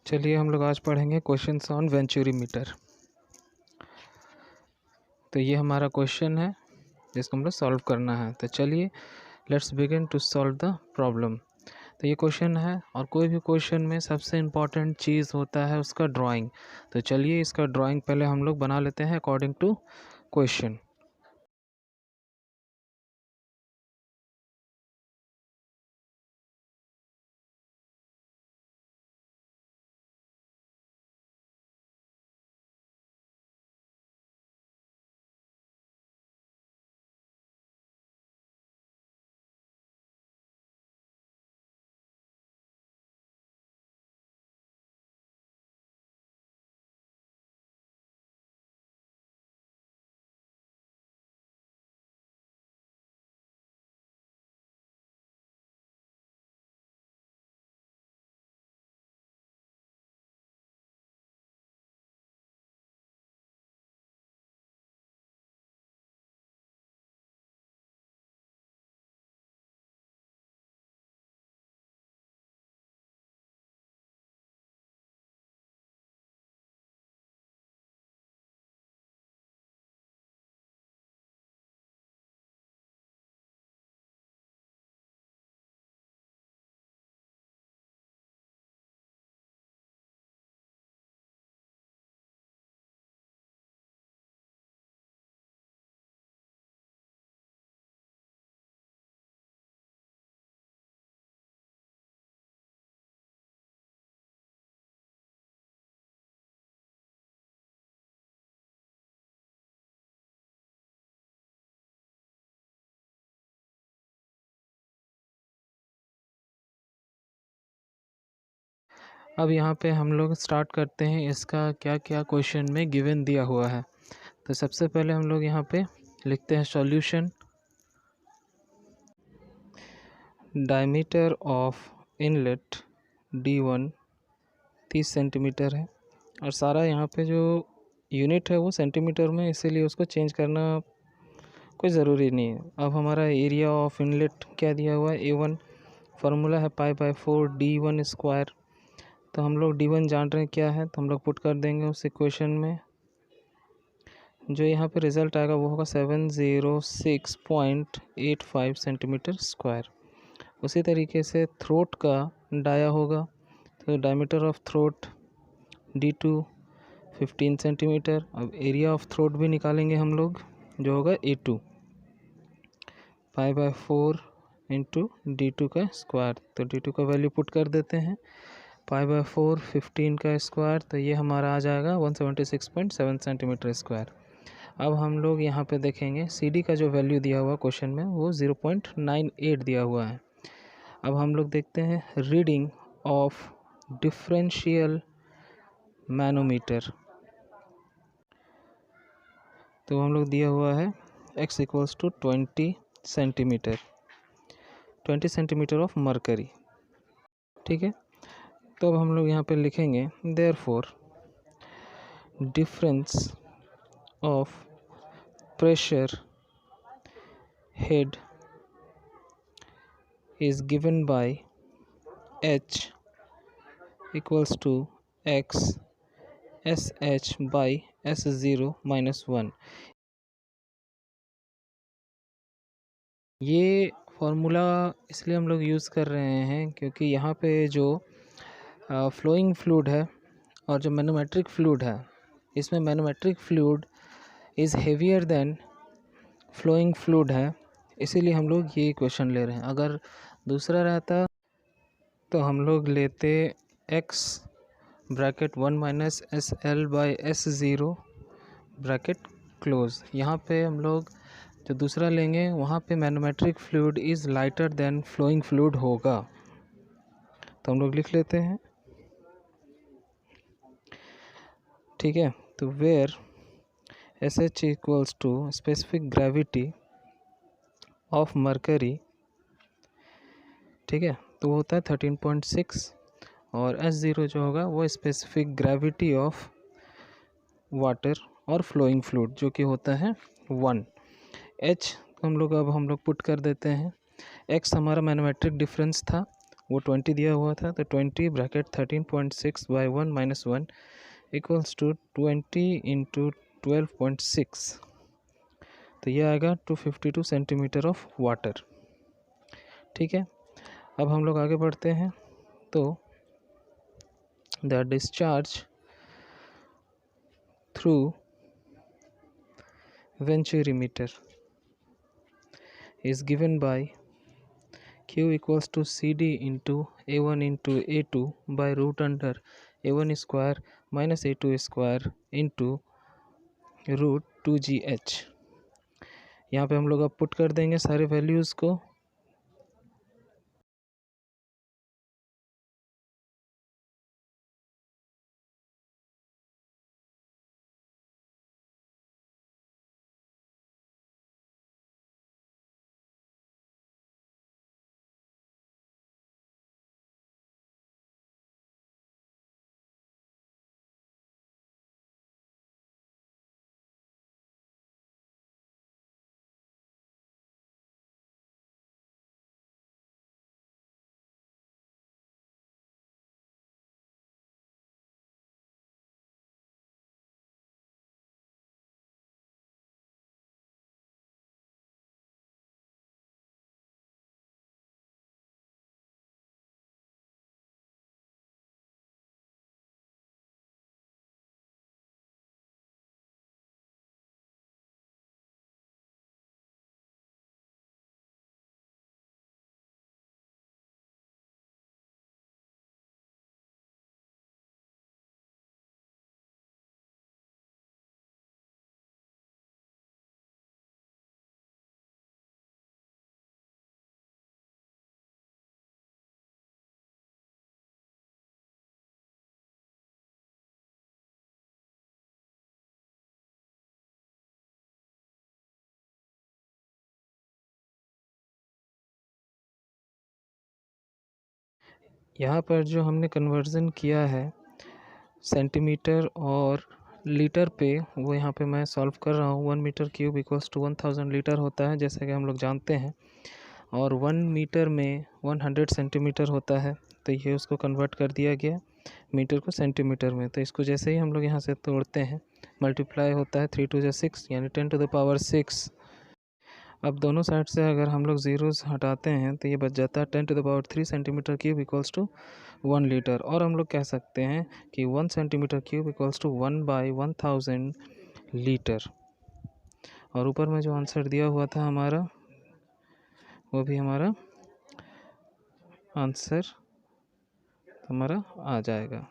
चलिए हम लोग आज पढ़ेंगे क्वेश्चंस ऑन वेंचुरी मीटर। तो ये हमारा क्वेश्चन है जिसको हम लोग सॉल्व करना है। तो चलिए let's begin to solve the problem. तो ये क्वेश्चन है और कोई भी क्वेश्चन में सबसे इम्पॉर्टेंट चीज़ होता है उसका ड्राइंग। तो चलिए इसका ड्राइंग पहले हम लोग बना लेते हैं अकॉर्डिंग टू क्वेश्चन। अब यहाँ पे हम लोग स्टार्ट करते हैं इसका क्या क्या क्वेश्चन में गिवन दिया हुआ है। तो सबसे पहले हम लोग यहाँ पे लिखते हैं solution. Diameter of inlet D1 30 centimetre है और सारा यहाँ पे जो यूनिट है वो सेंटीमीटर में, इसीलिए उसको चेंज करना कोई ज़रूरी नहीं है। अब हमारा एरिया ऑफ इनलेट क्या दिया हुआ है, A1 फार्मूला है π/4 D1 स्क्वायर। तो हम लोग D1 जान रहे हैं क्या है, तो हम लोग पुट कर देंगे उस इक्वेशन में। जो यहाँ पे रिज़ल्ट आएगा वो होगा 706.85 सेंटीमीटर स्क्वायर। उसी तरीके से थ्रोट का डाया होगा, तो diameter of throat D2 15 centimetre. अब एरिया ऑफ थ्रोट भी निकालेंगे हम लोग, जो होगा A2 π/4 इंटू D2 का स्क्वायर। तो D2 का वैल्यू पुट कर देते हैं, π/4 15 का स्क्वायर, तो ये हमारा आ जाएगा 176.7 सेंटीमीटर स्क्वायर। अब हम लोग यहाँ पे देखेंगे CD का जो वैल्यू दिया हुआ क्वेश्चन में वो 0.98 दिया हुआ है। अब हम लोग देखते हैं रीडिंग ऑफ डिफरेंशियल मैनोमीटर। तो हम लोग दिया हुआ है x equals to 20 centimetre, 20 centimetre of mercury. ठीक है, तो अब हम लोग यहाँ पे लिखेंगे therefore difference of pressure head is given by H equals to X SH by S0 minus 1। ये फॉर्मूला इसलिए हम लोग यूज़ कर रहे हैं क्योंकि यहाँ पे जो फ्लोइंग फ्लूइड है और जो मैनोमेट्रिक फ्लूइड है, इसमें manometric fluid is heavier than flowing fluid है, इसीलिए हम लोग ये क्वेश्चन ले रहे हैं। अगर दूसरा रहता तो हम लोग लेते x bracket 1 minus SL by S0 bracket close. यहाँ पे हम लोग जो दूसरा लेंगे वहाँ पे manometric fluid is lighter than flowing fluid होगा, तो हम लोग लिख लेते हैं। ठीक है, तो where SH equals to specific gravity of mercury, ठीक है, तो वो होता है 13.6 और S0 जो होगा वो स्पेसिफिक ग्रेविटी ऑफ वाटर और फ्लोइंग फ्लूइड जो कि होता है 1। H हम लोग पुट कर देते हैं। X हमारा मैनोमेट्रिक डिफरेंस था वो 20 दिया हुआ था, तो 20 ब्रैकेट 13.6/1 - 1 इक्वल्स टू 20 इंटू 12.6, तो ये आएगा 252 सेंटीमीटर ऑफ वाटर। ठीक है, अब हम लोग आगे बढ़ते हैं। तो the discharge through venturimeter is given by Q equals to CD into A1 into A2 by root under A1 square minus A2 square into root 2GH। यहाँ पे हम लोग अब पुट कर देंगे सारे वैल्यूज़ को। यहाँ पर जो हमने कन्वर्ज़न किया है सेंटीमीटर और लीटर पे, वो यहाँ पे मैं सॉल्व कर रहा हूँ। 1 metre cube equals to 1000 litre होता है, जैसे कि हम लोग जानते हैं, और 1 मीटर में 100 सेंटीमीटर होता है, तो ये उसको कन्वर्ट कर दिया गया मीटर को सेंटीमीटर में। तो इसको जैसे ही हम लोग यहाँ से तोड़ते हैं, मल्टीप्लाई होता है 3 × 2 = 6, यानी 10⁻6। अब दोनों साइड से अगर हम लोग ज़ीरोज़ हटाते हैं तो ये बच जाता है 10⁻3 centimetre cube equals to 1 litre. और हम लोग कह सकते हैं कि 1 centimetre cube equals to 1/1000 litre. और ऊपर में जो आंसर दिया हुआ था हमारा, वो भी हमारा आंसर हमारा आ जाएगा।